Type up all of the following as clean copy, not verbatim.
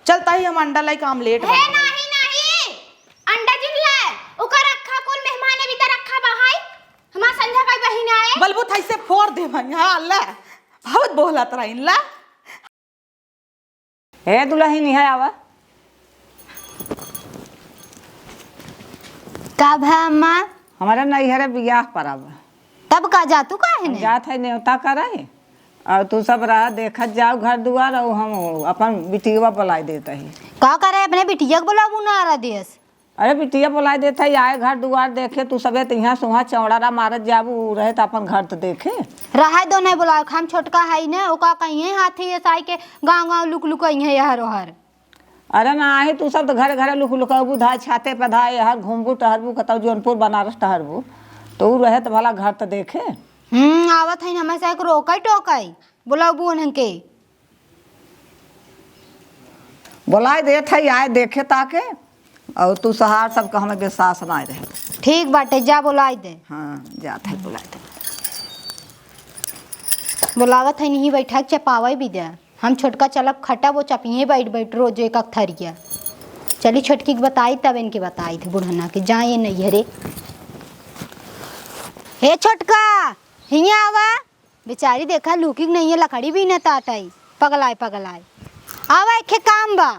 चलता ही हम अंडा लाई आमलेट है नहीं नहीं अंडा जिनला ओकर रखा कुल मेहमान भी त रखा बहाई हमार संध्या का बहिन आए बलबू थाई से फोड़ दे भाई। हां अल्लाह बहुत बोलत रहिन ला। हे दुल्हन है आवा का भा अम्मा हमारा नैहरे बियाह परब तब का जा तू काहे ने जात है न्योता करे और तू सब रहा देखत जाओ घर दुआर और हम अपन बिटिया बुलाई देते ही का करे अपने बिटिया के बुलाबू ना आ देस। अरे बिटिया बुलाई देते ही आए घर दुआर देखे तू सबे तिहा सुहा चौड़ा मारत जाबू रहे तो अपन घर तो देखे रहा दो नहीं बुलाओ हम छोटका है ना ओका कहीं हाथी ऐसा के गांव गांव लुक लुक है हर हर। अरे ना आहे तू सब तो घर घर लुक लुकबू धाय छाते पे धाय हर घूमबू टहरबू कतौ जौनपुर बनारस टहरबू तो उ रहे तो भला घर तो देखे। आवत है हमें से रोकई टोकई बुलाबू उन्हन के बुलाई देत है आए देखे ताके और तू सहार सबका हमें विश्वास ना रहे। ठीक बाटे जा बुलाई दे। हाँ जात है बुलाई दे बुलावत है नहीं बैठा चपावे भी दे हम छोटका चलब खटा वो चपिए बैठ बैठ रोज एक अखथरिया चली छोटकी के बताई तब इनके बताई थे बुढ़ना के जा ये नहीं हरे हे छोटका हिया आवा बेचारी देखा लुकी नहीं है लकड़ी भी न ताटाई पगलाए पगलाए आवा एक काम बा।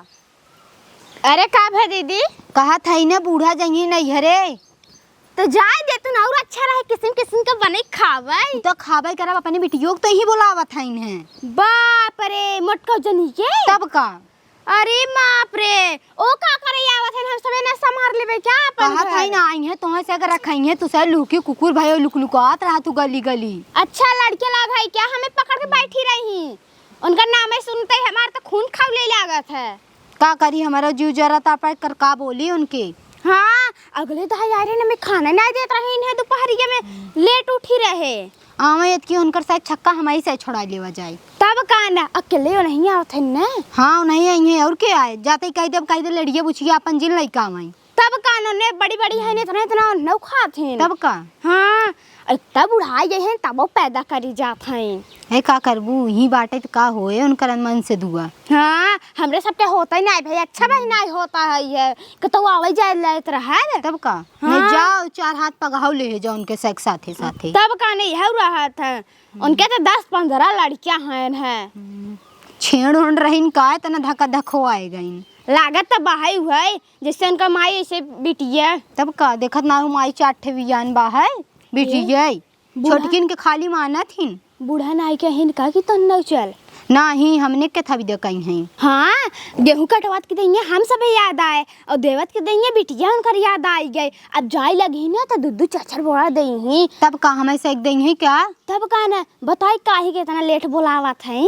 अरे का भे दीदी कहा था ना बूढ़ा जाइए नहीं हरे तो जाए दे तू ना और अच्छा रहे किस्म किस्म का बने खावे तो खावे करब अपने बिटियों को तो ही बुलावत है इन्हें। बाप रे मोटका जनिए तब का अरे बाप रे ओ का करे आवत है हम सबे ना संभाल लेबे क्या अपन कहा था ना आई है तुम्हें से अगर रखाई है तो सर लुकी कुकुर भाई लुक लुकात रहा तू गली गली। अच्छा लड़के ला भाई क्या हमें पकड़ के बैठी रही उनका नाम है सुनते ही हमारा तो खून खौले लागत है। का करी हमारा जीव जरा तापा कर का बोली उनके। हाँ अगले दहाई आ रहे ने में खाना नहीं देत रही इन्हें दोपहरिया में लेट उठी रहे आमयत की उनकर शायद छक्का हमारी से छोड़ा लेवा जाए तब काना अकेले नहीं आवत है ना। हाँ नहीं आई है और क्या आए जाते कह दे लड़िया बुछिया अपन जिन लइका आई तब कानो ने बड़ी बड़ी है ने इतना नौ खात हैं तब का। हाँ तब उड़ाई गए हैं तब वो पैदा करी जात हैं है का करबू ही बाटे तो का होए उनकर मन से दुआ। हाँ हमरे सबके होता ही नहीं भाई अच्छा भाई नहीं होता है ये कतो आवे जाए लेत रहा तब का। हाँ। नहीं जाओ चार हाथ पगाव ले जाओ उनके साथे साथे तब का नहीं है रहा था उनके तो 10-15 लड़कियां हैं छेड़ उड़ रही का तना धक्का धक्को आए गई लागत तो बाहर हुआ जैसे उनका माई ऐसे बिटिया तब का देखत ना माई चाटे बियान बाहर बिटिया छोटकिन के खाली माना थी बूढ़ा नाई के हिनका की तो न चल ना ही हमने के था भी देखई हैं। हाँ गेहूं कटवात के देंगे हम सब याद आए और देवत के देंगे बिटिया उनकर याद आई गए अब जाए लगी ना तो दूध चाचर बोला देही तब का हमें से एक देंगे क्या तब का ना बताई काहे के इतना लेट बुलावत है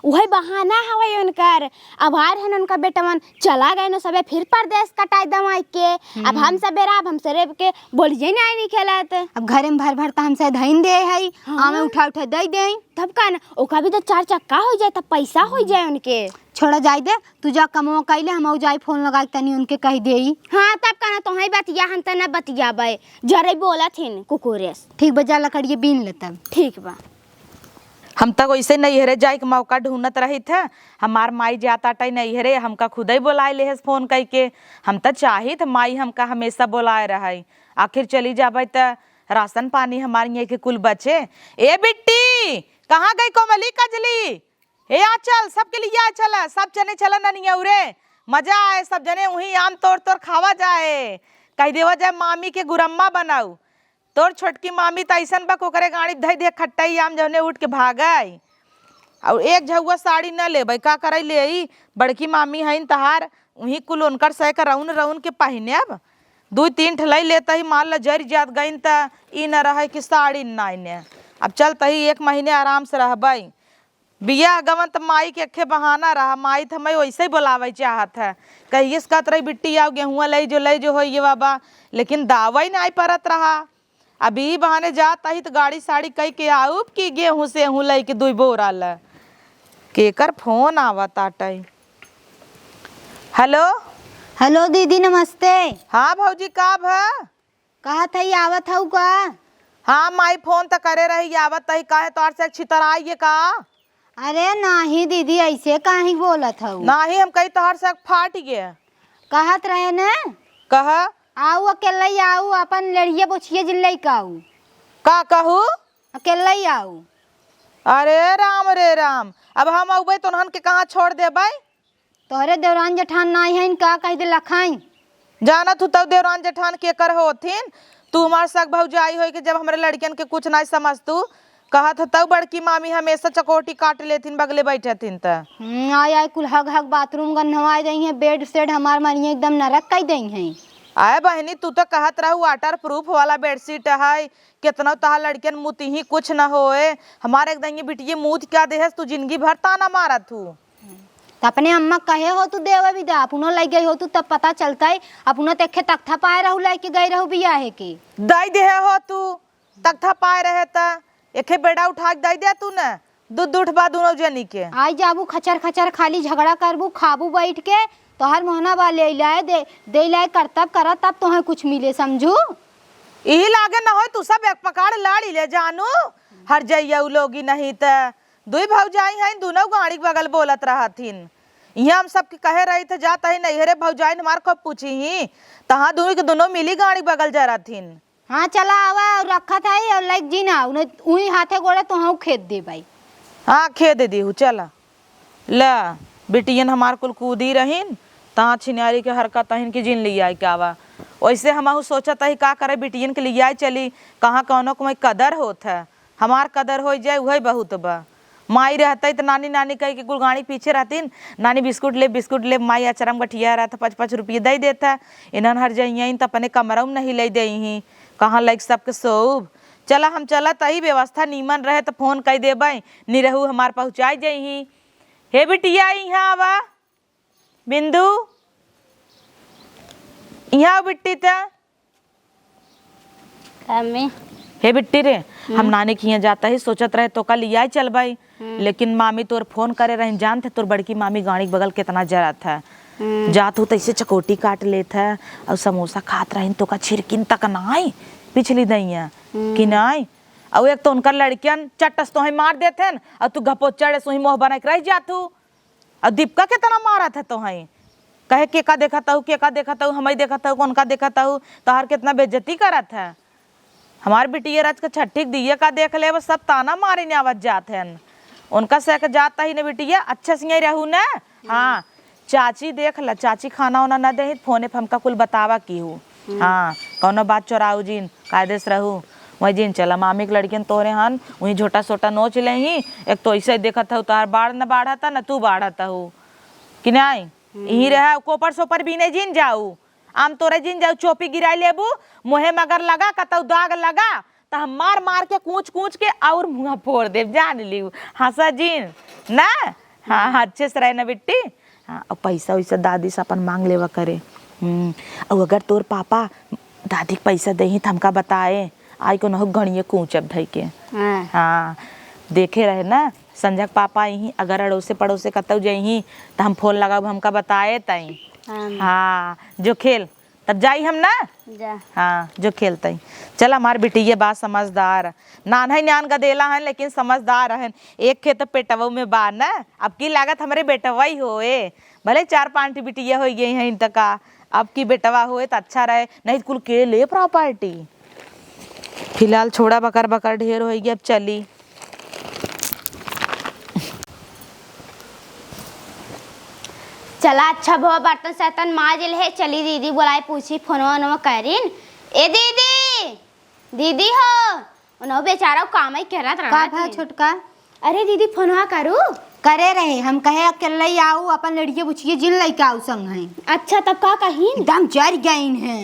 वही बहाना हवे उनकर अब आ रहे उनका बेटा मन चला गए न सबे फिर परदेश कटाई दवाई के अब हम सब अब हम सरेब के बोलिए नहीं नहीं खेलत अब घरे में भर भर हमसे धइन दे है आमे उठा उठा दे दे तब का ना ओका भी तो 4 चक्का हो जाए तो पैसा हो जाए उनके छोड़ा जाए दे तू जा कमवा कैले हम जाई फोन लगा तनी उनके कह दे। हाँ तब का ना तुम्हारी बतिया हम तो न बतियाबे जरे बोला थे कुकुरेस ठीक बजा लकड़िए बीन ले तब ठीक बा। हम तक वैसे नैहरे जाए के मौका ढूंढत रही थे हमार माई जाता टाई नैहरे हमका खुद ही बुलाए ले फोन कई के हम तो चाही थे माई हमका हमेशा बुलाए रहे आखिर चली जाबे तो राशन पानी हमारे यहाँ के कुल बचे। ए बिट्टी कहाँ गई कोमली कजली हे आ चल सबके लिए आ चल सब जने चल ननिया उरे मजा आए सब जने वही आम तोड़ तोड़ खावा जाए कह देवा जाए मामी के गुरम्मा बनाऊ तोर छोटकी मामी तो ऐसा बा ओकरे गाड़ी धई दे खट्टाई आम जौने उठ के भागई और एक झुआ साड़ी न ले का करे ले बड़की मामी हईन तहार वही कुल उनकर सह कर रउन रउन के पहने अब 2-3 ठलाई लेते ही मान ला जर जात गईन त ई न रहे कि साड़ी नाइने अब चलते ही 1 महीने आराम से रहबई बिया गवन त माई के अखे बहाना रहा माई तो हमें वैसे ही बुलावे चाहत है कहिए कहत रही बिट्टी आओ गेहुआ ले जो हो ये बाबा लेकिन दावा नहीं परत रहा अभी बहाने जाता ही तो गाड़ी साड़ी कह के आऊब कि गेहूं से हूँ ले के 2 बोरा ल केकर फोन आवत आटई। हेलो हेलो दीदी नमस्ते। हाँ भौजी का भा कहा था आवत हूँ का। हाँ माई फोन तो करे रही आवत तही काहे तोर से छितर आइए का अरे नाही दीदी, ऐसे काहे बोलत हऊ? नाही हम कही तोहर से फाट गया। कहत रहे न कह आऊ अकेले ही आऊ, अपन लड़िए बोछिए जिले काऊ। का कहू? अकेले ही आऊ। अरे राम रे राम, अब हम अबे तोहन के कहाँ छोड़ देबै? तोहरे देवरान जेठान नाई है का कह दे लखाई। जाना तू तब देवरान जेठान के कर होथिन। तू हमार सग भौजाई होई के जब हमारे लड़कियन के कुछ नहीं समझ तू कहत तब बड़की मामी हमेशा चकोटी काट लेथिन बगले बैठथिन त। आय आय कुल हग हग बाथरूम गन्हवाई दई है, बेड सेड हमार मानिए एकदम नरक कई दई है। आए बहनी तू तो कहत रहू वाटर प्रूफ वाला बेडशीट है, कितना तहा लड़कियन मुती ही कुछ न होए। हमारे एकदम बिटिये मुँह क्या देहस तू जिंदगी भर ताना मारा तू। तो अपने अम्मा कहे हो तू देवे भी दा, अपनो लग गई हो तू तब पता चलता है। अपनो तेखे तख्ता पाए रहू लेके गई रहू बियाहे के। दई दे हो तू तख्ता पाए रहे त एके बेड़ा उठा के दई दे तू न दूध उठबा दोनों जनी के। आई जाबू खचर खचर खाली झगड़ा करबू, खाबू बैठ के तोहर मोहना वाले लाए दे लाए करतब करा तब तोहे कुछ मिले, समझू। यही लागे न हो तू सब एक पकाड़ लाड़ी ले जानू हर जइया लोगी नहीं त दुई भौजाई हैं दोनों गाड़ी बगल बोलत रहथिन। यहाँ हम सबके कहे रही थे जाता ही नहीं रे भौजाई हमार कब पूछी ही तहाँ दोनों के दोनों मिली गाड़ी बगल जा रहथिन। हाँ चला आवा और रखा था और लाइक जी ना उन्हीं हाथे गोड़े तो हम खेत दे भाई। हाँ खे दे दी हूँ चला ला बिटियन हमार कुल कूदी रहीन तहाँ छिनारी के हरकत हिन की जिन लिया क्या वा। वैसे हम सोचत ही का करे बिटियन के लिया चली कहाँ कौनो को कदर होत है। हमार कदर हो जाए वही बहुत बा। माई रहता तो नानी नानी कह के गुलगाड़ी पीछे रहतीन, नानी बिस्कुट ले माई अचरम गठिया रहता 5-5 रुपये दे देता। इन्हन हर जइयन तो अपने कमरों में नहीं ले दही कहाँ लग सबके सोब। चला हम चला तही व्यवस्था नीमन रहे तो फोन कह देबै निरहू हमार पहुँचाई जही। हे बिटिया यहाँ आवा बिंदु यहाँ बिट्टी त हे बिट्टी रे हम नानी के यहाँ जाता ही सोचत रहे तो कल लिया चल भाई, लेकिन मामी तोर फोन करे रही जानते तोर बड़की मामी गाड़ी के बगल कितना जरा था जात हो तैसे चकोटी काट लेत है और समोसा खात रही तो का छिरकिन तक नाई पिछली दैया कि नाई। और एक तो उनका लड़कियन चट्टस तो मार देते और तू घपो चढ़े सोही मोह बना के रह जातू। और दीपका कितना मारा था तो कहे के का देखता हूँ के का देखता हूँ हमें देखता हूँ कौन का देखता हूँ तोहर कितना बेइज्जती करत है। हमार बिटिया राज का छठी दिए का देख ले वो सब ताना मारे ने आवाज जाते हैं उनका से जाता ही न बिटिया अच्छे से यही रहू न। हाँ चाची देख ला चाची खाना वाना न दे फोने पर हमका कुल बतावा की हूँ। हाँ कौनो बात चोराऊ जिन कायदे से रहू वही जिन चला मामी के लड़कियन तोरे हन वही छोटा छोटा नोच ले ही एक तो ऐसे देखत हूँ तार बाढ़ न बाढ़ता न तू बाढ़ता हूँ कि नहीं यही रहा कोपर सोपर भी नहीं जिन जाऊ आम तोरे जिन जाऊ चोपी गिराई लेबू मुहे मगर लगा कतौ दाग लगा तो हम मार मार के कूच कूच के और मुँह फोड़ दे जान ली हंसा जिन ना। हाँ अच्छे से रहे ना बिट्टी। हाँ और पैसा वैसा दादी से अपन मांग लेवा करे। और अगर तोर पापा दादी के पैसा दही तो हमका बताए आई को न गणिये कूचब धई के। हाँ देखे रहे ना संजय पापा यहीं अगर अड़ोसे पड़ोसे कतौ जही तो हम फोन लगाऊ हमका बताए तई। हाँ जो खेल तब जाई हम ना जा। हाँ जो खेलते चल हमार बेटी ये बात समझदार नान है न्यान गदेला है लेकिन समझदार है। एक के तो पेटवो में बा ना अब की लागत हमारे बेटवा ही होए भले 4-5 बिटिया हो गई हैं इनका अब की बेटवा होए तो अच्छा रहे नहीं कुल के ले प्रॉपर्टी। फिलहाल छोड़ा बकर बकर ढेर हो गई अब चली। चला अच्छा भवा बर्तन सैतन माजल है चली दीदी बुलाए पूछी फोनवा करीन ए दीदी दीदी हो उन्हों बेचारा काम ही करत का भा छोटका? अरे दीदी फोनवा करू करे रहे हम कहे अकेले ही आऊ अपन लड़की बुछिए जिन लइका आऊ संग है। अच्छा तब का कहीन एकदम जर गईन है।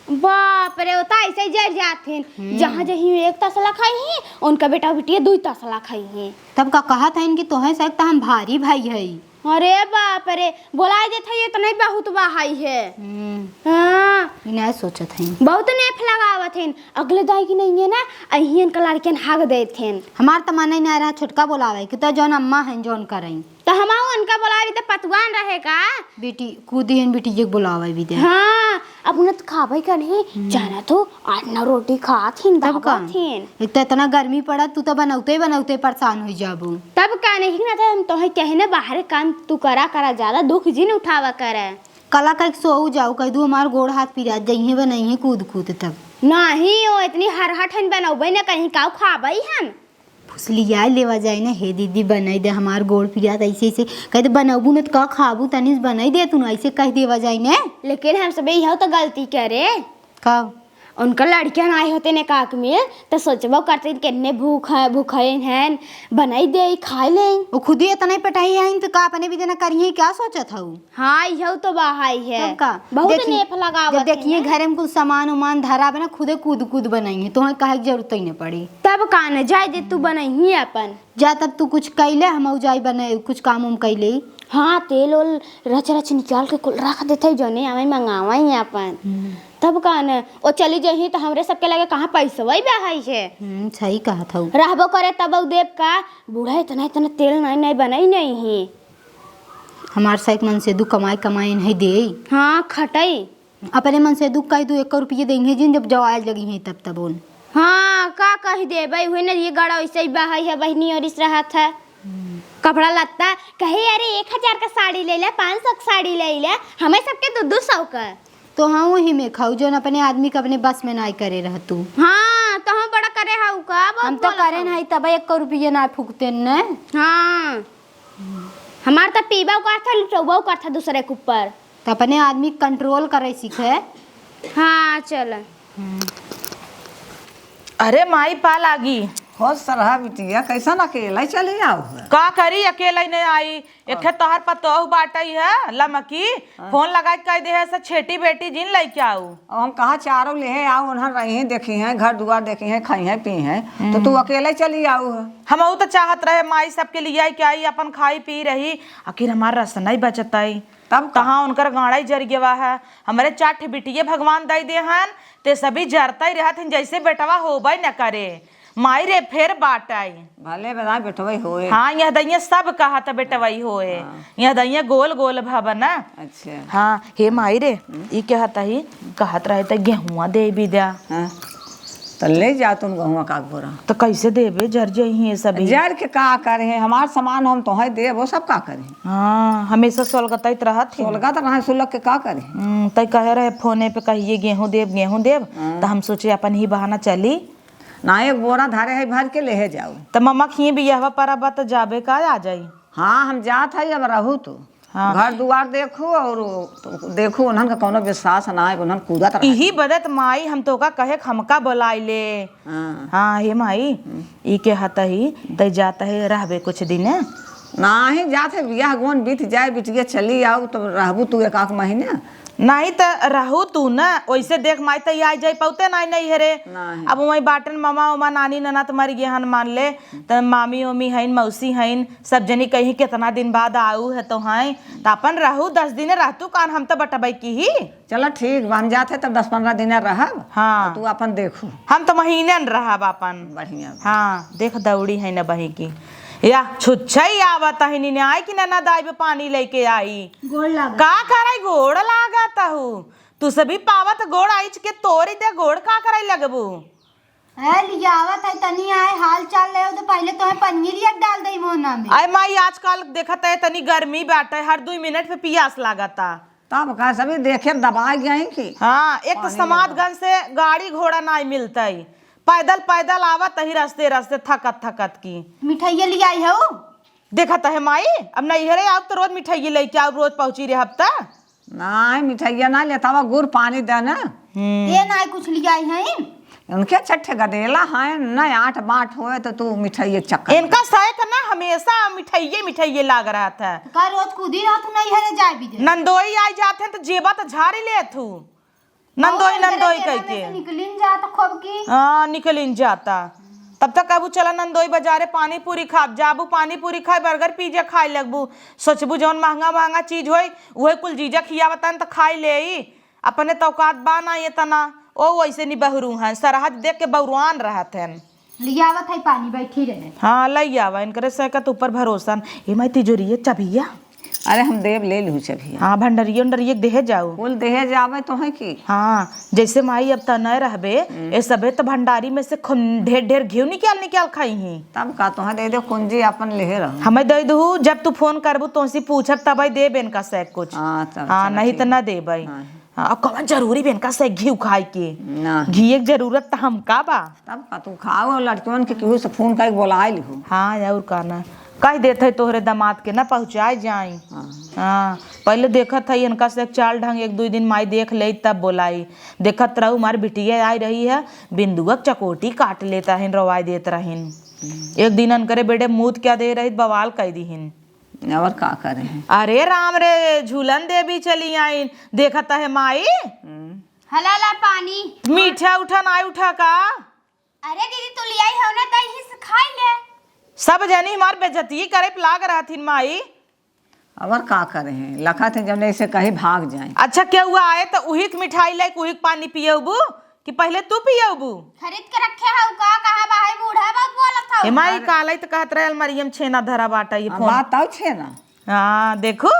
बाप रे होता ऐसे ही जर जाते जहाँ जही एक तसला खाई है उनका बेटा बेटिया 2 तसला खाई है। तब का कहा था इनकी तोहे से हम भारी भाई है। अरे बाप रे बोला देते ये तो नहीं बहुत बहाई है। हाँ इन्हें सोचत है बहुत नेफ लगावत हैं अगले दाई की नहीं है ना अहियन का लड़कियन हाग देते हैं। हमार तो मन नहीं रहा छोटका बोलावे कि तो जौन अम्मा हैं जौन करें तो हम उनका बोलावी तो पतवान रहे का बेटी कूदी हैं बेटी ये बुलावे भी दे। हाँ अब न खाबै का नहीं जाना तो 8-9 रोटी खाथिन तब का दावथिन। एक तो इतना गर्मी पड़ा, तू तो बनौते बनौते परेशान हो जाबू। तब का नहीं ना था हम तोहे कहे ना बाहर काम तू करा ज्यादा दुख जिन उठावा करे। कला का सो जाऊ कह दू हमार गोड़ हाथ पिरा जइहे बनइहे कूद कूद तब नहीं ओ इतनी हरहठन बनौबै ना कहीं काऊ खाबै हम। फुसलिया लेवा जाए ना, हे दीदी बनाई दे हमार गोड़ पिरा ऐसे ऐसे कह दे बनबू न तो का खाबू तनिस बनाई दे तू ऐसे कह देवा जाए ने। लेकिन हम सब यही तो गलती करे का उनका लड़कियां आए होते ने काक में तो सोचबो करते कितने भूखे हैं बनाई दे खाई ले। वो खुद ही इतना पटाई है तो का अपने भी देना करिए क्या सोचत हूँ। हाँ यही तो बाहाई है तब का बहुत नेफ लगावत जब देखिए घर में कुछ सामान उमान धरा बना खुदे कूद कूद बनाइए तो कहे की जरूरत ही नहीं पड़ी। तब का न जाए दे तू बनाई अपन जा तब तू कुछ कैले हम जाए बने कुछ काम उम कैले। हाँ तेल ओल रच रच निकाल के कुल रख देते जौने हमें मंगावा ही अपन। तब का न ओ चली जाही तो हमरे सबके लगे कहाँ पैसा वही बहाई है। सही कहा था रहबो करे तब देव का बूढ़ा इतना इतना तेल नहीं बनाई नहीं है हमार साइक मन से दू कमाई कमाई नहीं दे। हाँ खटई अपने मन से दुख कही दू 1 रुपये देंगे जिन जब जवाज लगी है तब तब उन। हाँ का कह दे भाई हुई ना ये गड़ा वैसे ही बहाई है बहनी और इस रहा था कपड़ा लत्ता कहे अरे 1000 का साड़ी ले ले 500 का साड़ी ले ले हमें सबके 200 का। तो हाँ वही में खाऊ जो अपने आदमी का अपने बस में ना करे रह तू। हाँ तो हम बड़ा करे हाउ का हम तो करे नहीं तब 1 रुपये ना फूकते न। हाँ हमार तो पीबा का था लुटौबा का था दूसरे के ऊपर तो अपने आदमी कंट्रोल करे सीखे। हाँ चल अरे माई पा लागी खुश सरहा बिटिया कैसन अकेला चले आओ का करी अकेला ही नहीं आई एक तोहर पतोह बाटई है लमकी फोन लगा के कह दे है से छेटी बेटी जिन लेके आऊ। अब हम कहाँ चारों ले आओ उन्हें रही हैं देखी हैं घर दुआर देखी हैं खाई हैं पी हैं तो तू अकेले चली आओ है। हम तो चाहत रहे माई सबके लिए आई क्या आई अपन खाई पी रही आखिर हमारा रस नहीं बचताई तब कहाँ उनकर गाड़ा ही जर गया है हमारे 4 बिटिये भगवान दई दे हन ते सभी जरता ही रहत जैसे बेटवा होबे न करे माई रे फेर बाटाई भले बता बेटवई होए। हाँ यह दैया सब कहा था बेटवई होए यह दैया गोल गोल भवन। अच्छा हाँ हे माई रे ये कहता ही कहत रहे थे गेहुआ दे भी दिया। हाँ तो ले जा तुम गहुआ का बोरा तो कैसे देबे जर जही ये सब जर के का करे हमार सामान हम तो दे वो सब का करे। हाँ हमेशा सोलगत रहत सोलगा तो रहा सुलग के का करे। तय कहे रहे फोने पे कहिए गेहूं देव तो हम सोचे अपन ही बहाना चली ना 1 बोरा धारे है भर के ले जाओ तो मम्मा खी भी यह पर तो जाबे का आ जाई। हाँ हम जात है अब रहू तो हाँ। घर दुआर देखू और देखू उन्हन का कोनो विश्वास ना है उन्हन कूदत रहे। यही बदत माई हम तो का कहे हमका बोलाई ले। हाँ। हाँ हे माई ई के हता ही तय जाता है रहबे कुछ दिन ना ही जात है बियाह गोन बीत जाए बिटिया चली आओ तो रहबू तू 1 महीने नहीं तो रहू तू न वैसे देख माई तो आई जाई पौते नहीं है रे। अब वही बाटन मामा उमा नानी नना तुम्हारी गेहन मान ले तो मामी उमी हईन मौसी हईन सब जनी कहीं कितना दिन बाद आऊ है तो हैं तो अपन रहू 10 दिन रहतू कान हम तो बटबई की ही। चलो ठीक बन जाते तब 10-15 दिन रहब। हाँ तू अपन देखू हम तो महीने न रहब अपन बढ़िया। हाँ देख दौड़ी है न बही की या छुच्छई आवत है नी आई कि ना दाई पे पानी लेके आई गोड़ लगा का कराई गोड़ लागत हूँ तू सभी पावत गोड़ आइच के तोरी दे गोड़ का कराई लगबू। लियावत है तनी आए हाल चाल ले तो पहले तो पनीर लिया डाल दई मोना में। अरे माई आजकल देखत है तनी गर्मी बाटे हर 2 मिनट पे पियास लागता तब का सभी देखे दबा गए कि हाँ एक तो समाजगंज से गाड़ी घोड़ा नहीं मिलता पैदल पैदल आवत ही रास्ते रास्ते थकत की मिठाइया ले आई हो देखत है माई अब नहीं हरे आप तो रोज मिठाई लेके आओ रोज पहुंची रे हफ्ता ना मिठाइया ना लेता हुआ गुड़ पानी देना ये ना कुछ ले आई है उनके चट्टे गदेला है न 8 बाट होए तो तू मिठाई चक्कर इनका सैक ना हमेशा मिठाइये लाग रहा था का रोज कूदी रहा तू नहीं हरे जाए भी दे नंदोई आई जाते हैं तो जेबा तो झाड़ी ले थू नंदोई कह के निकलिन जाता खूब की। हाँ निकलिन जाता तब तक अबू चला नंदोई बाजारे पानी पूरी खाब जाबू पानी पूरी खाए बर्गर पिज्जा खाए लगबू सोचबू जौन महंगा चीज होई वही कुल जीजा खियावता तो खाई ले अपने तौकात बा ना ये तना ओ वैसे नहीं बहरू हैं सरहद देख के बहरुआन रहत हैं लियावत है पानी बैठी रहे। हाँ लई आवा इनकरे से का ऊपर भरोसा ए माई तिजोरी चाबिया अरे हम देव ले लू चबिया। हाँ भंडरिया उंडरिया देहे जाऊ। कुल देहे जावे तो है की। हाँ जैसे माई अब त न रहबे ए सबे तो भंडारी में से ढेर ढेर घी निकाल खाई ही। तब का तो दे दो कुंजी अपन ले रहो। हमें दे दू जब तू फोन करबू तो पूछब तब दे बेन का से कुछ। तब हाँ नहीं तो न दे भाई। हाँ कौन जरूरी बेन का से घी खाए के ना घी एक जरूरत तो हम का बा। तब का तू खाओ लड़कियों के केहू से फोन करके बोला लिहो। हाँ और का ना कह देते तोहरे दामाद के ना पहुँचाए जाई। हाँ पहले देखत है इनका से चाल ढंग एक दो दिन माई देख ले तब बोलाई। देखत रहू हमारी बिटिया आई रही है बिंदुआ चकोटी काट लेता है रवाई देत रहीन। एक दिन अनकरे बेटे मूत क्या दे रही बवाल कह दीहिन। और का करे हैं। अरे राम रे झूलन देवी चली आई देखता है माई। हलाला पानी मीठा उठा ना उठा का। अरे दीदी तू ले आई हो ना दही से खाई ले। सब जनी हमार बेइज्जती करे लाग रहा थी माई। और का करे हैं लखा थे जब ऐसे कहीं भाग जाए। अच्छा क्या हुआ आए तो उही के मिठाई ले उही के पानी पियबू कि पहले तू पियबू। खरीद के रखे हो का कहां बाहर बूढ़ा बात बोलत था। हे माई काले तो कहत रहे मरियम छेना धरा बाटा ये फोन। बात तो छे ना। हाँ देखो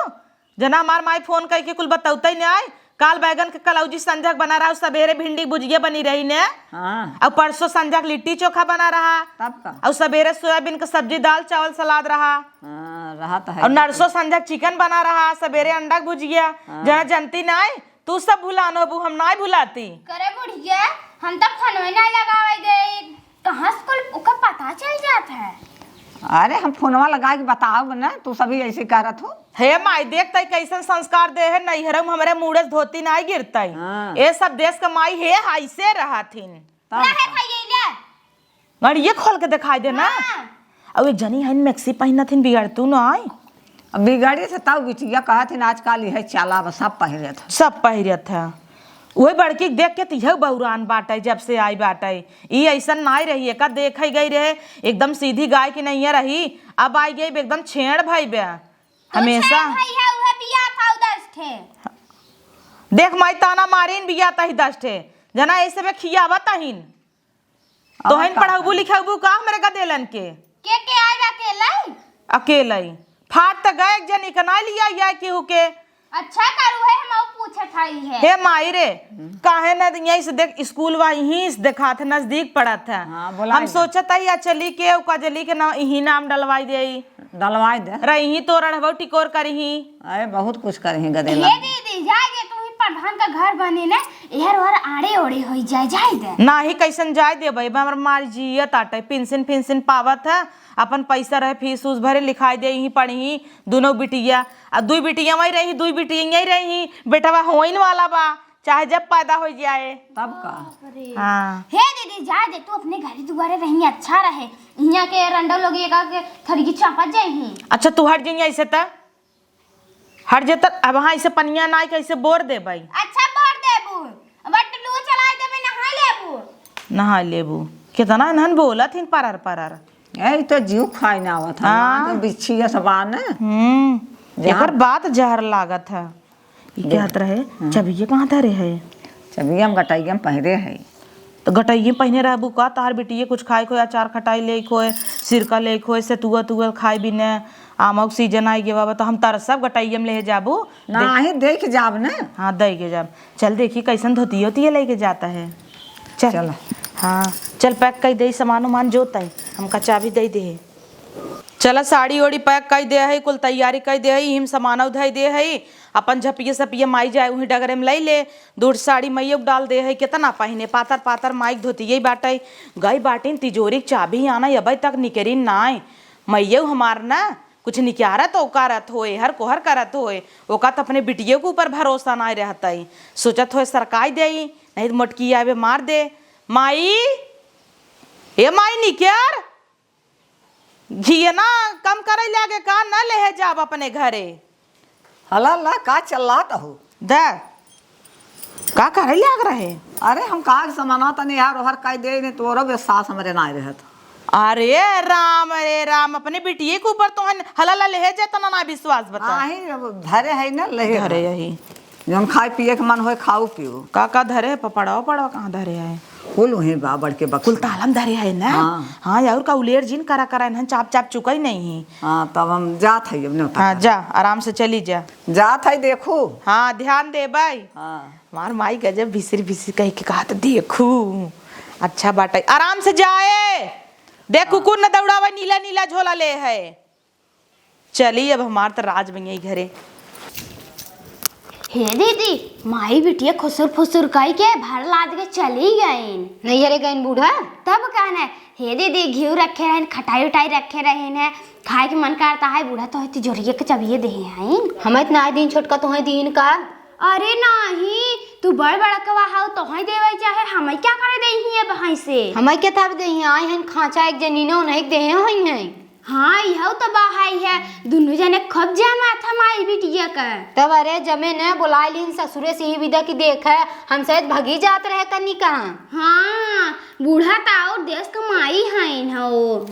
जना हमार माई फोन करके कुल बताउते नहीं आए। काल बैगन के कलौजी संजक बना रहा सवेरे भिंडी भुजिया बनी रही ने। हाँ और परसों संजक लिट्टी चोखा बना रहा। तब का और सवेरे सोयाबीन का सब्जी दाल चावल सलाद रहा। रहा तो है। और नरसों संजक चिकन बना रहा सवेरे अंडा भुजिया। जना जनती ना तू सब भुलान होबू हम ना भुलाती। करे बुढ़िया हम तक फोन ना लगावे दे कहां स्कूल ओका पता चल जाता है। अरे हम फोनवा लगा के बताओ ना तू सभी ऐसे करत हो। हे माई देखते कैसन संस्कार दे है नैहरम हमारे मुड़े धोती ना गिरता ये सब देश का माई है ऐसे रहा थीन। ना है खाइए ले और ये खोल के दिखाई दे ना। अब एक जनी है मैक्सी पहना थीन बिगड़ तू ना आई। अब बिगाड़ी से तब बिटिया कहा थी आजकल यह चाला बस सब पहरे था। सब पहिरत था वही बड़की देख के तिह बहुरान बाटे जब से आई बाटे ई ऐसा ना रही का देख गई रहे एकदम सीधी गाय की नहीं रही। अब आई गई एकदम छेड़ भाई बे हमेशा। भैया उहे बिया था उधर थे। देख माई ताना मारीन बिया तही 10 ठे जना ऐसे में खियावा तहीन तो हिन पढ़ाबू लिखाबू का मेरे का देलन के आए अकेले अकेले फाट त गए एक जनी का ना लिया या केहू के। अच्छा करू है हम पूछे थाई है। हे माई रे काहे न यहीं से देख स्कूल वा यहीं से देखा था नजदीक पड़ा था। हम सोचत है या चली के कजली के ना यही नाम डलवाई दे डलवाई दे रही तो रढ़बो टिकोर करही। अरे बहुत कुछ करेंगे गदेला। ये दीदी जाए तू ही प्रधान का घर बने ना इहर और आड़े ओड़े हो जाए दे ना ही कैसन जाए दे भाई हमर मार जियत आटे पेंशन पावत है अपन पैसा रहे फीस उस भरे लिखाई दे यहीं पढ़ी दोनों बिटिया और दुई बिटिया वही रही दुई बिटिया रही बेटवा होइन वाला बा चाहे जब पैदा हो जाए तब का। हाँ हे दीदी जाए दे तू अपने घर दुआरे रही अच्छा रहे यहाँ के रंडो लोग ये के थरगी चापा जाई। अच्छा तू हट जाइए ऐसे तक हट जे तक अब वहाँ ऐसे पनिया ना कैसे बोर दे भाई। अच्छा बोर देबू बट लू चला देबे नहा लेबू नहा लेबू कितना नहन बोला थी परर यही तो जीव खाई ना हुआ था। हाँ। तो बिच्छी सबान एकर बात जहर लागत है। कहत रहे चबिये कहाँ धरे है चबिया में गटाइया में पहरे है तो गटैये पहने रहबू का तार बिटिये कुछ खाए खोए अचार खटाई ले खोए सिरका ले खोए से तुआ खाई भी ने आमक सीजन आई गया तो हम तार सब गटैये में ले जाबू ना ही देख जाब ना। हाँ दे के जाब चल देखी कैसन धोती होती है लेके जाता है चल। हाँ चल पैक कर दे सामान उमान जोता है हमका चाबी दे दे। चला साड़ी ओड़ी पैक कर दे है कुल तैयारी कर दे है हिम सामान उधाई दे है अपन झपिए सपिए माई जाए वहीं डगरे में ले ले दूर साड़ी मैया डाल दे है कितना पहने पातर पातर माइक धोती यही बाटे गई बाटिन तिजोरी चाबी आना अभी तक निकरीन ना मैया हमार ना कुछ निकालत ओकारत होए हर कोहर करत होए ओका तो अपने बिटिया के ऊपर भरोसा ना रहता है सोचत होए सरकाई दे नहीं तो मोटकी आवे मार दे माई ए माई निकार घी ना कम करे लागे का न ले जाब अपने घरे। हला ला का चलात हो दे का करे लाग रहे। अरे हम का समाना तने यार हर कई दे ने तोरो विश्वास हमरे ना रहत। अरे राम अपने बिटिए के ऊपर तो हला ले जाए तना ना विश्वास बता। आही धरे है ना ले धरे यही जब खाए पिए के मन होए खाओ पियो का धरे है पपड़ाओ पड़ाओ कहाँ धरे है कुल वही बा बड़के बक्स कुल तालम धरे है ना। हाँ। हाँ और का उलेर जिन करा करा इन्हन चाप चाप चुका ही नहीं। हाँ तब हम जात है अब हाँ जा आराम से चली जा। जात है देखू। हाँ ध्यान दे भाई। हाँ मार माई गजब भिसरी भिसरी कह के कहा तो देखू अच्छा बाटा आराम से जाए। देख कुकुर न दौड़ावा नीला नीला झोला ले है। चली अब हमार तो राज बन घरे। हे दीदी माई बिटिया खुसुर फुसुर कई के भर लाद के चली गईन। नहीं हरे गईन बूढ़ा। तब कहना हे दीदी घी रखे रहन खटाई उटाई रखे रहन है खाए के मन करता है बूढ़ा तो तिजोरिया के चबिए दे हैं। हम इतना दिन छोटका तुम्हें दीन का। अरे नहीं तू बड़ बड़ा कवा हाउ तो ही देवे चाहे हमें क्या करे दही है भाई से। हमें क्या था दे आए हैं खांचा एक जनीनो नहीं दे हुई हैं। हाँ यह तो बाहाई है दोनों जने खब जामा था माई बिटिया का। तब अरे जमे न बुला लीन ससुरे से ही विदा की देख है हम शायद भगी जात रहे कनी कहाँ। हाँ बूढ़ा तो और देश का माई है हो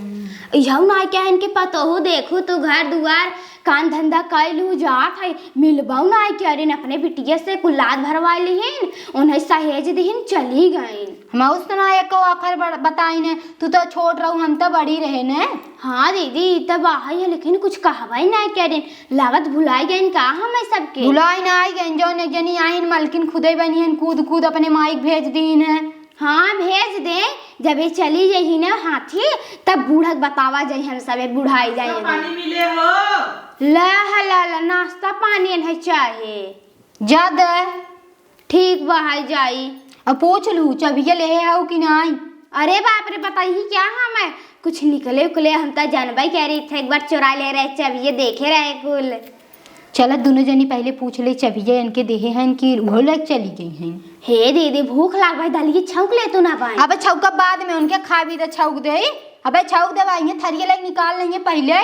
यह ना क्या इनके पता हो देखो तो घर दुआर काम धंधा कैलू जात है मिलबाऊ ना क्या अरे अपने बिटिया से कुल्लाद भरवा लिहिन उन्हें सहेज दिहिन चली गईन। हम उस तरह एक आखिर बताई ने तू तो छोट रहू हम तो बड़ी रहे ने। हाँ दीदी तब आई है लेकिन कुछ कहवाई ना क्या लागत भुलाई गई का हमें सबके। भुलाई ना आई गई जो एक जनी आइन मलकिन खुदे बनी है कूद कूद अपने माइक भेज दीन है। हाँ भेज दे जब ये चली जाही ना हाथी तब बूढ़क बतावा जाही हम सबे बुढ़ाई जाए। पानी मिले हो ला नाश्ता पानी नहीं चाहे जा दे ठीक बहाई जाई। अब पूछ लू चबिया ले आओ कि नहीं। अरे बाप रे बताई क्या हमें कुछ निकले उकले हम तो जानबा कह रही थे एक बार चुरा ले रहे चबिए देखे रहे कुल। चल दोनों जनी पहले पूछ ले चबिया इनके देहे हैं इनकी वो लग चली गई हैं। हे दीदी भूख लाग भाई दलिए छौक ले तू ना पाए। अबे छौका बाद में उनके खा भी तो छौक दे। अबे छौक दवाइयाँ थरिये लग निकाल लेंगे पहले।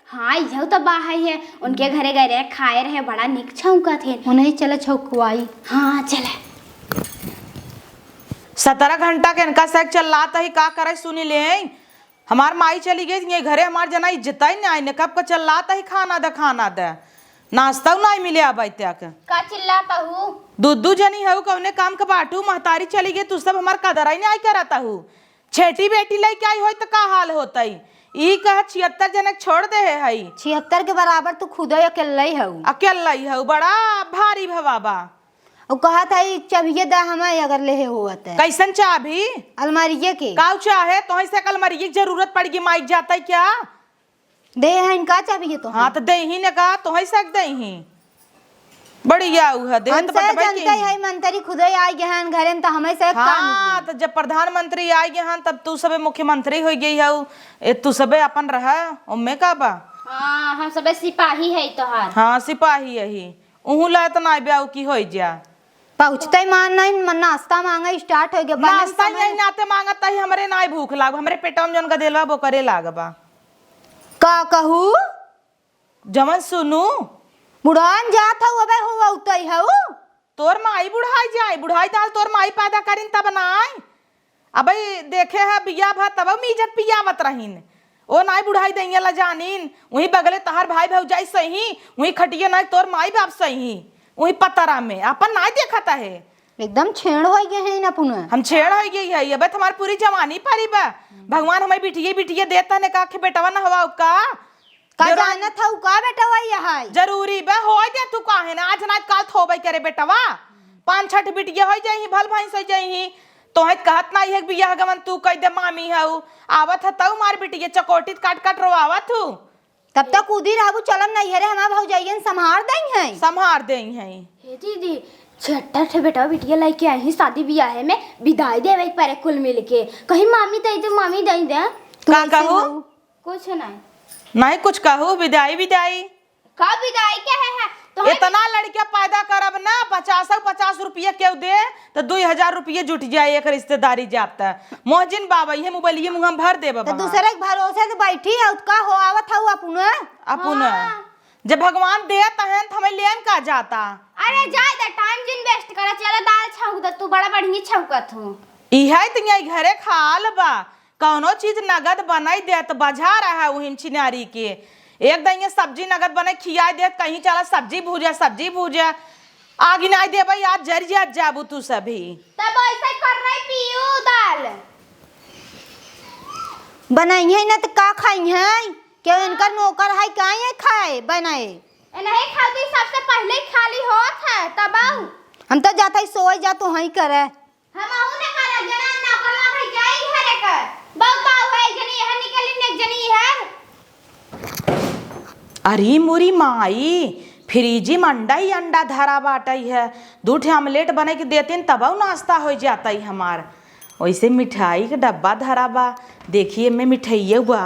हाँ यह तो बाहाई है उनके घरे गए रहे खाए रहे बड़ा निक छौका थे उन्हें चला छौकवाई। हाँ चले 17 घंटा के इनका सैक चल रहा था ही का करे सुनी ले। हमार माई चली गई ये घरे हमार जना इज्जत ही नहीं आईने कब का चल रहा था ही खाना दे नाश्ता नहीं मिले अब तक का चिल्लाता हूँ दूधू जनी है कौने काम का बाटू महतारी चली गई तू सब हमार कदर ही नहीं करता हूँ। छेटी बेटी लाई क्या हो तो का हाल होता ही ई कहा 76 जनक छोड़ दे है 76 के बराबर तू खुद अकेला ही हऊ। अकेला ही है बड़ा भारी भवाबा। और कहा था चबिया दा हमें अगर ले होत है कैसन चाबी अलमारिये के काउ चाहे तो से अलमारी की जरूरत पड़ेगी माइक जाता है क्या दे है इनका चाहिए तो। हाँ तो दे ही ने कहा तो ही सक दे ही बढ़िया है दे तो हमसे जनता है मंत्री खुद ही आई गए हैं घरे में तो हमें से हाँ तो जब प्रधानमंत्री आई गए हैं तब तू सबे मुख्यमंत्री हो गई है तू सबे अपन रहा उम्मे का बा। हाँ हम सब सिपाही है तोहार। हाँ सिपाही यही उहू ला तो ना ब्याह की हो जा पहुँचते मान नहीं नाश्ता मांगा स्टार्ट हो गया नाश्ता यही नाते मांगता ही हमरे ना भूख लाग हमरे पेटा में जौन का देलवा वो करे लागबा का कहू जमन सुनू बुढ़ान जात हूँ अबे हुआ उतई हूँ तोर माई बुढ़ाई दाल तोर माई पैदा करिन तब नाई अब देखे है बिया भा तब हम इज्जत पियावत रहीन ओ नाई बुढ़ाई देंगे ला जानीन वही बगले तहार भाई भौजाई सही वही खटिए नाई तोर माई बाप सही वही पतरा में अपन नाई देखता है एकदम छेड़ हो गए हैं ना पुनः हम छेड़ हो गई है अब हमारी पूरी जवानी पारी बा भगवान हमें बिटिया देता ने का बेटवा न हवा का जाना था का बेटा वही है जरूरी बा हो दे तू काहे ना आज ना काल थोबई करे बेटवा 5-6 बिटिया हो जाई भल भैंस हो जाई तो है कहत ना है बियाह गवन तू कह दे मामी हऊ आवत है तऊ मार बिटिया चकोटी काट काट रोवावत हूँ तब तक कूदी रहू चलम नहीं है रे हमार भौजाइयन संभार दें हैं हे दीदी 76 बेटा बिटिया लेके आई ही शादी ब्याह में विदाई देवे परे कुल मिल के कहीं मामी दई तो मामी दई दे का कहू कुछ नहीं कुछ कहू विदाई का विदाई क्या है तो इतना लड़कियां पैदा करब ना 50 रुपया क्यों दे तो 2000 रुपये जुट जाए एक रिश्तेदारी जाता मोहजिन बाबा ये मोबाइल मुँह भर दे तो दूसरे के भरोसे से बैठी है का हो आवत हूँ अपन जब भगवान देता है तो हमें लेन का जाता। अरे जाए द टाइम जिन वेस्ट करा चला दाल छौक द तू बड़ा बढ़िया छौकत हो इहे तो घरे खाल बा कौनो चीज नगद बनाई दे तो बजा रहा है वही चिनारी के एक दिन सब्जी नगद बने खिया दे कहीं चला सब्जी भूजा आगे नहीं दे भाई, आज जरिया जाबू तू सभी। तब ऐसे कर रही पियो दाल बनाई है ना तो का खाई है? क्यों इनका नौकर है का ये खाए बनाए? नहीं खाती सबसे पहले खाली होत है तब हम तो जाता ही सोई जा तो हई करे। हम आऊ ने कर जना ना कर ला जाई घरे कर बहुत बाऊ है जनी है निकली ने जनी है। अरे मोरी माई, फ्रिजी में अंडा ही अंडा धरा बाटई है। 2 ऑमलेट बने के देते तब नाश्ता हो जाता ही हमार। वैसे मिठाई का डब्बा धरा बा, देखिए मैं मिठाइये बा।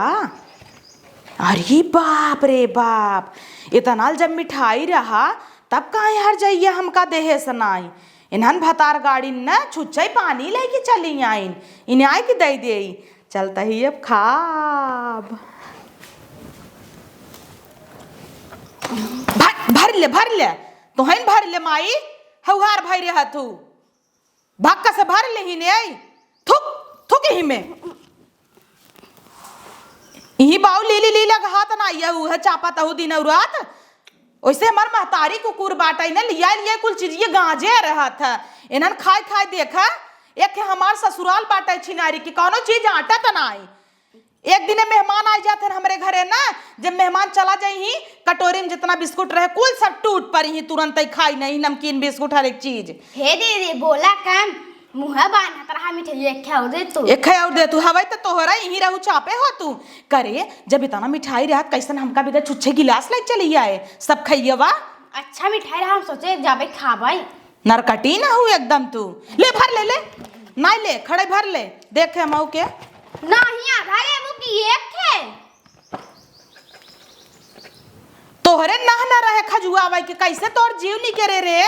अरे बाप रे बाप, इतना जब मिठाई रहा तब कहाँ हर जाइए हमका देहे सनाई। इन्हन भतार गाड़ी न छुच्छई पानी लेके चली आइन, इन्हें आए कि दे दे चलता ही अब खाब। भर ले तो हन भर ले माई, हउहार भाई रहा तू भक्का से भर ले ही ने आई थुक थुक ही में यही बाऊ लीली लीला हाथ ना आइया है चापा तहु दिन और रात। वैसे हमार महतारी कुकुर बाटा न लिया लिया कुल चीज ये गांजे रहा था। इन्हन खाए खाए देखा एक हमार ससुराल बाटा छिनारी की कौनो चीज आटा त ना आई। एक दिन मेहमान आ जाते हैं हमारे घरे ना, जब मेहमान चला जाई ही कटोरी में जितना बिस्कुट रहे कुल सब टूट पड़ी ही, तुरंत ही खाई नहीं नमकीन बिस्कुट हर एक चीज। हे दीदी बोला कम मुँह बांध तरह मिठाई एक खाओ दे तू एक खाओ दे तू हवाई तो तोहरा यही रहू चापे हो तू करे। जब इतना मिठाई रहत कैसन हमका भी छुच्छे गिलास ले चली आए सब खाइए वा। अच्छा मिठाई रहा हम सोचे जाबे खाबाई नरकटी ना हूँ एकदम तू। ले भर ले नहीं ले खड़े भर ले देखे मऊ के नहीं आधा लेबू की एक थे तोहरे ना रहे खजुआ भाई के कैसे तोर जीव नहीं करे रे।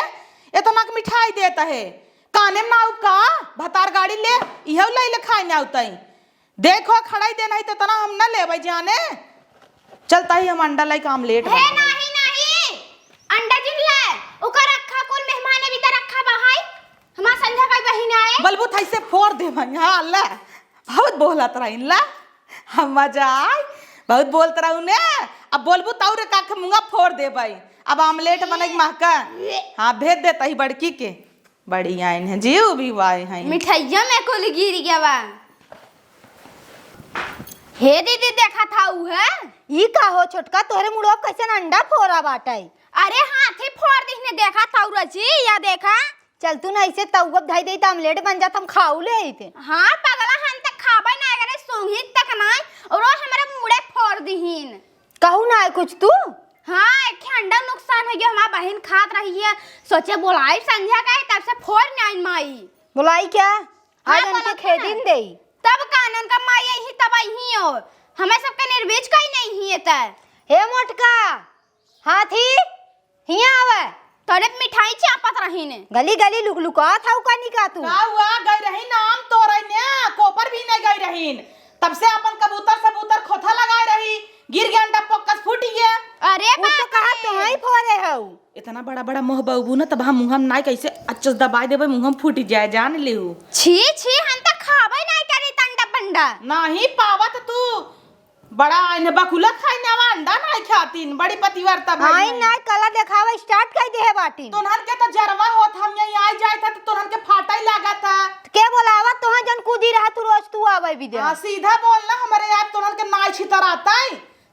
इतना मिठाई देता है काने में नाउ का भतार गाड़ी ले इहो ले खाए ना उतई देखो खड़ाई दे नहीं तो तना हम ना ले भाई जाने चलता ही हम अंडा लाइक आमलेट है नहीं अंडा जिला ओकर रखा कुल मेहमान भी त रखा बहाई हमार संध्या का बहिन आए बलबू थाई से फोड़ दे भाई। हां अल्लाह बहुत बोलत रही ला हम मजा आए बहुत बोलत रहू ने। अब बोलबू तौर का के मुंगा फोड़ दे भाई। अब आमलेट बने महका हां भेज देता ही बड़की के बड़ी आइन है जीव भी वाई है मिठाइया में कुल गिर गया बा। हे दीदी देखा था उ है ई का हो छोटका तोहरे मुड़ो कैसे अंडा फोड़ा बाटाई? अरे हाथी फोड़ दिखने देखा था रची या देखा चल तू ना ऐसे तौगब धाई दे त आमलेट बन जात हम खाऊ ले आइते। हां पगला हम तक खाबे ना करे सोंगी तक ना और वो हमारे मुड़े फोड़ दीहिन कहू ना कुछ तू। हाँ एक अंडा नुकसान हो गया हमारा बहन खात रही है सोचे बोलाई संध्या का तब से फोड़ नहीं माई बुलाई क्या हाँ, आज उनके खेदिन दे तब कानून का माई यही तब ही हो हमें सबका निर्वेज का ही नहीं है त हे मोटका हाथी हिया आवे तोरे मिठाई चापत रही ने गली गली लुक लुका था का निका तू का हुआ गई रही नाम तो रही ने कोपर भी नहीं गई रही तब से अपन कबूतर सबूतर खोथा लगाए रही गिर गया अंडा पक्कस फूट गया। अरे वो तो कहा तो ही फोड़े हो इतना बड़ा बड़ा मोह बबू ना तब हम मुंह में नहीं कैसे अच्छे से दबाई देबे मुंह में फूट जाए जान लेहू। छी छी हम त खाबे नहीं करी तंडा बंडा नहीं पावत तू बड़ा इने बकुला खाई ना अंडा नहीं खातीन बड़ी पतिवर्ता भाई हां ना कला देखावा स्टार्ट कर दे है बाटी तोहन के तो जरवा होत हम यहीं आ जाए था तो तोहन के फाटा ही लगा था के बोलावा तोहा जन कूदी रहा तू रोज तू आवे भी दे। हां सीधा बोलना हमारे आप तोहन के नाई छितर आता है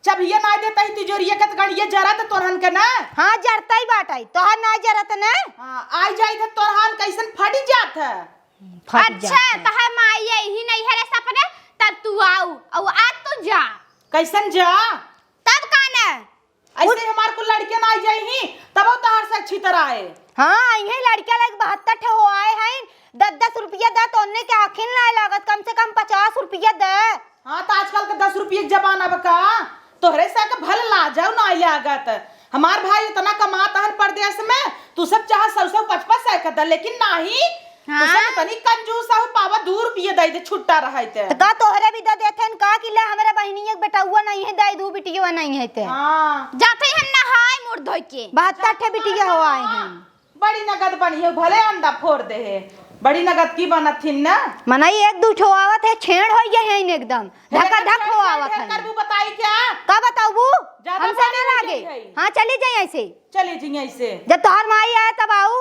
जब ये ना देता ही तिजोरिया के गड़िए जरा तो तोहन के ना हां जरता ही बाटाई तोहा ना जरत ना हां आ जाए था तोहन कैसन फटी जात है। अच्छा तो है माई यही नहीं है रे सपने तब तू आओ और आज तू जा कैसन जा तब काने ऐसे हमार को लड़के ना आ जाए ही तब तोहर से छितर आए। हां यही लड़का लाग 72 ठे हो आए हैं 10-10 रुपया दा तोने के आखिन ना लागत कम से कम 50 रुपया दे। हां तो आजकल के 10 रुपये के जमाना बका तोहरे से के भल ला जाओ ना लागत हमार भाई इतना कमाता है परदेश में तू सब चाह 100-150 का दे लेकिन नहीं हाँ? तो सब तनी कंजूस हो पावा 2 रुपये दे दे छुट्टा रहते तो का तोहरे भी दे देथन का कि ले हमरे बहिनी एक बेटा हुआ नहीं है दाई दू बिटिया नहीं है ते। हां जाते हम नहाए मुड़ धोई के 72 ठे बिटिया हो आए हैं बड़ी नगद बनी है भले अंडा फोड़ दे है बड़ी नगद की बनत थी ना। मनाई एक दू ठो आवत है, छेड़ हो गए हैं एकदम धक्का धक हो आवत है। करबू बताई क्या का बताऊ बू ज्यादा हमसे पानी न लग लागे। गई। हाँ चली जाए ऐसे, चली जी ऐसे। जब तोहर माई आए तब आऊ।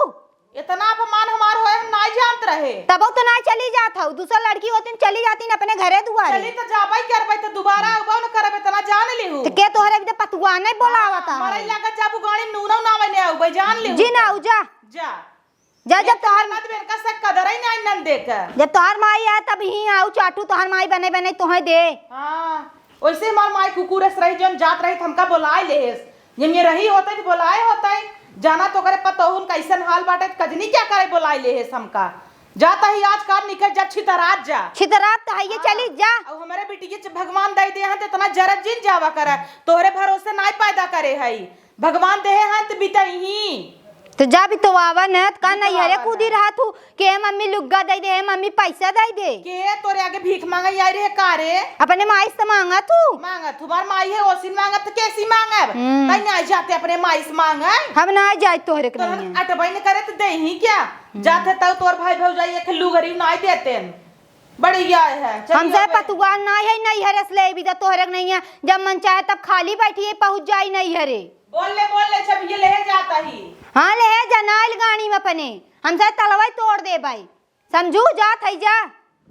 इतना अपमान हमार होए हम नहीं जानत रहे। तब तो ना चली जात हूँ, दूसरा लड़की होती चली जाती न अपने घरे दुआरे। चली तो जाबाई करबै तो दोबारा आबो न करबै तना जान लिहु। तो के तोहरे भी पतुआ नहीं बोलावत मरई है। लागत जाबू गाड़ी नूना नावे ने आउ जान लिहु। जी ना जा जा जा जब तोहर मत बेन का से कदर ही नहीं नन देख। जब तोहर माई आए तब ही आऊ चाटू तोहर माई बने बने तोहे दे। हां वैसे हमार माई कुकुरस रही जन जात रही हमका बुलाए लेस। ये रही होते तो बुलाए होते जाना तो करे पता हुन कैसन हाल बाटे कजनी क्या करे बुलाए लेस हमका। जाता ही आज कार निकल जा छितरात जा। छितरात तो है ये चली जा। अब हमारे बेटी के भगवान दे दे हैं तो इतना जरत जिन जावा करे तोहरे भरोसे नहीं पैदा करे है भगवान दे हैं तो बीतई ही। तो जा भी तो आवा न का नहीं हरे कूदी रहा तू के मम्मी लुग्गा दे दे मम्मी पैसा दे दे के तोरे आगे भीख मांगा आई रे कारे अपने माई से मांगा तू। मांगा तुम्हार माई है ओसिन मांगा तो कैसी मांगब कहीं नहीं जाते अपने माई से मांगे। हम ना जाए तोहरे के तो नहीं अटबाई ने करे तो दे ही क्या जाते तब तोर भाई भौजाई एक लुगरी नहीं देते बड़ी गया है। हमसे पतुआ नहीं है नहीं हरे ले भी तो तोहरे के नहीं है, जब मन चाहे तब खाली बैठिए पहुंच जाई नहीं हरे। बोल ले जब ये ले जाता ही। हाँ ले जनाइल गाड़ी में अपने हमसे तलवाई तोड़ दे भाई समझू जा थई जा।